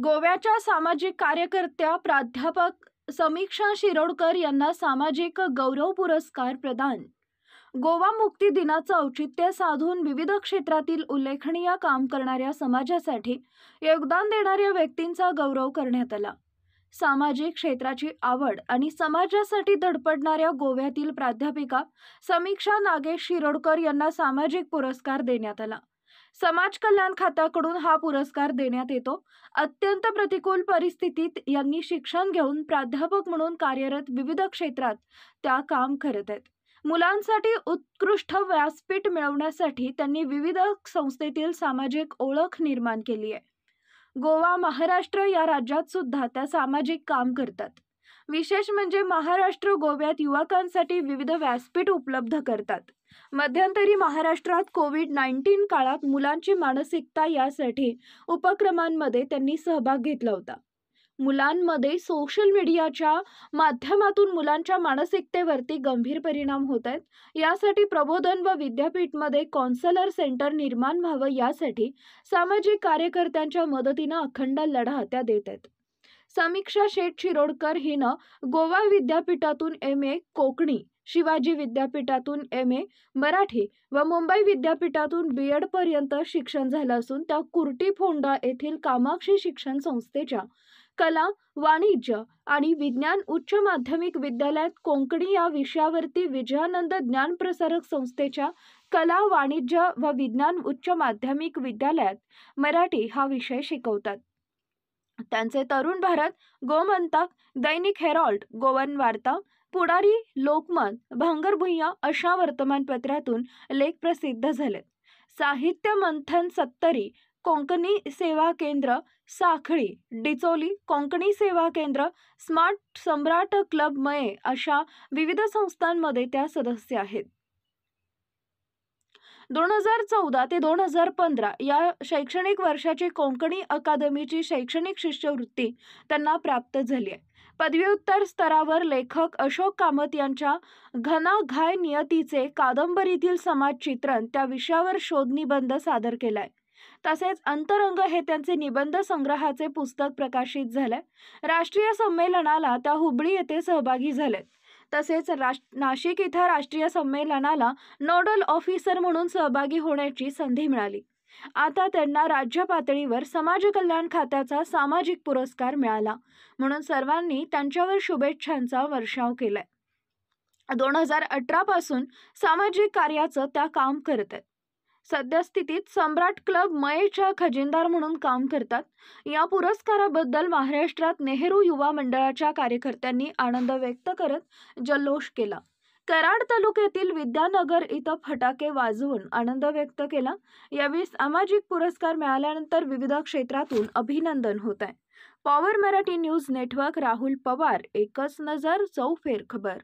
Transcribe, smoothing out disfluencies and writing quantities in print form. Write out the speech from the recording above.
गोव्याच्या सामाजिक कार्यकर्त्या प्राध्यापक समीक्षा शिरोडकर यांना सामाजिक गौरव पुरस्कार प्रदान। गोवा मुक्ती दिनाचं औचित्य साधून विविध क्षेत्रातील उल्लेखनीय काम करणाऱ्या समाजासाठी योगदान देणाऱ्या व्यक्तींचा गौरव करण्यात आला। सामाजिक क्षेत्राची आवड आणि समाजासाठी धडपडणाऱ्या गोव्यातील प्राध्यापिका समीक्षा नागेश शिरोडकर यांना सामाजिक पुरस्कार देण्यात आला। समाज कल्याण खात्याकडून हा पुरस्कार देण्यात येतो। अत्यंत प्रतिकूल परिस्थितीत यांनी शिक्षण घेऊन प्राध्यापक म्हणून कार्यरत विविध क्षेत्रात त्या काम करत आहेत। मुलांसाठी उत्कृष्ट व्यासपीठ मिळवण्यासाठी त्यांनी विविध संस्थेतील सामाजिक ओळख निर्माण केली आहे। गोवा, महाराष्ट्र या राज्यात सुद्धा त्या सामाजिक काम करतात। विशेष म्हणजे महाराष्ट्र गोव्यात युवकांसाठी विविध व्यासपीठ उपलब्ध करतात। मध्यंतरी महाराष्ट्रात कोविड-19 काळात मुलांची मानसिकता यासाठी उपक्रमांमध्ये त्यांनी सहभाग घेतला होता। मुलांमध्ये सोशल मीडियाच्या माध्यमातून मुलांच्या मानसिकतेवरती गंभीर परिणाम होत आहेत। यासाठी प्रबोधन व विद्यापीठमध्ये काउन्सिलर सेंटर निर्माण व्हावं यासाठी सामाजिक कार्यकर्त्यांच्या मदतीने अखंड लढा त्या देत आहेत। समीक्षा शेठ शिरोडकर हिनं गोवा विद्यापीठातून MA कोकणी, शिवाजी विद्यापीठातून MA मराठी व मुंबई विद्यापीठातून B.Ed पर्यंत शिक्षण झालं असून त्या कुर्टीफोंडा येथील कामाक्षी शिक्षण संस्थेच्या कला, वाणिज्य आणि विज्ञान उच्च माध्यमिक विद्यालयात कोंकणी या विषयावरती विजयानंद ज्ञानप्रसारक संस्थेच्या कला, वाणिज्य व विज्ञान उच्च माध्यमिक विद्यालयात मराठी हा विषय शिकवतात। त्यांचे तरुण भारत, गोमंतक, दैनिक हेराल्ड, गोवन वार्ता, पुढारी, लोकमत, भांगरभुइयां अशा वर्तमानपत्रातून लेख प्रसिद्ध झालेत। साहित्य मंथन 70, कोंकणी सेवा केंद्र, साखळी, डिचोली, कोंकणी सेवा केंद्र, स्मार्ट सम्राट क्लब मये अशा विविध संस्थांमध्ये त्या सदस्य आहेत। 2014 ते 2015 या शैक्षणिक वर्षाची कोंकणी अकादमीची शैक्षणिक शिष्यवृत्ती त्यांना प्राप्त झाली आहे। पदव्युत्तर स्तरावर लेखक अशोक कामत यांच्या घनाघाय नियतीचे कादंबरीतील समाजचित्रण त्या विषयावर शोधनिबंध सादर केलाय। तसेच अंतरंग हे त्यांचे निबंध संग्रहाचे पुस्तक प्रकाशित झाले। राष्ट्रीय संमेलनाला त्या हुबळी येथे सहभागी झालेत। तसेच नाशिक इथं राष्ट्रीय संमेलनाला नोडल ऑफिसर म्हणून सहभागी होण्याची संधी मिळाली। आता त्यांना राज्य पातळीवर समाज कल्याण खात्याचा सामाजिक पुरस्कार मिळाला, म्हणून सर्वांनी त्यांच्यावर शुभेच्छांचा वर्षाव केलाय। 2018 पासून सामाजिक कार्याचं त्या काम करत आहेत। सद्यस्थितीत सम्राट क्लब मयेच्या खजिनदार म्हणून काम करतात। या पुरस्काराबद्दल महाराष्ट्रात नेहरू युवा मंडळाच्या कार्यकर्त्यांनी आनंद व्यक्त करत जल्लोष केला। कराड तालुक्यातील विद्यानगर इथं फटाके वाजवून आनंद व्यक्त केला। यावेळी सामाजिक पुरस्कार मिळाल्यानंतर विविध क्षेत्रातून अभिनंदन होत आहे। Power Marathi news network, Rahul Pawar, एकच नजर, चौफेर खबर।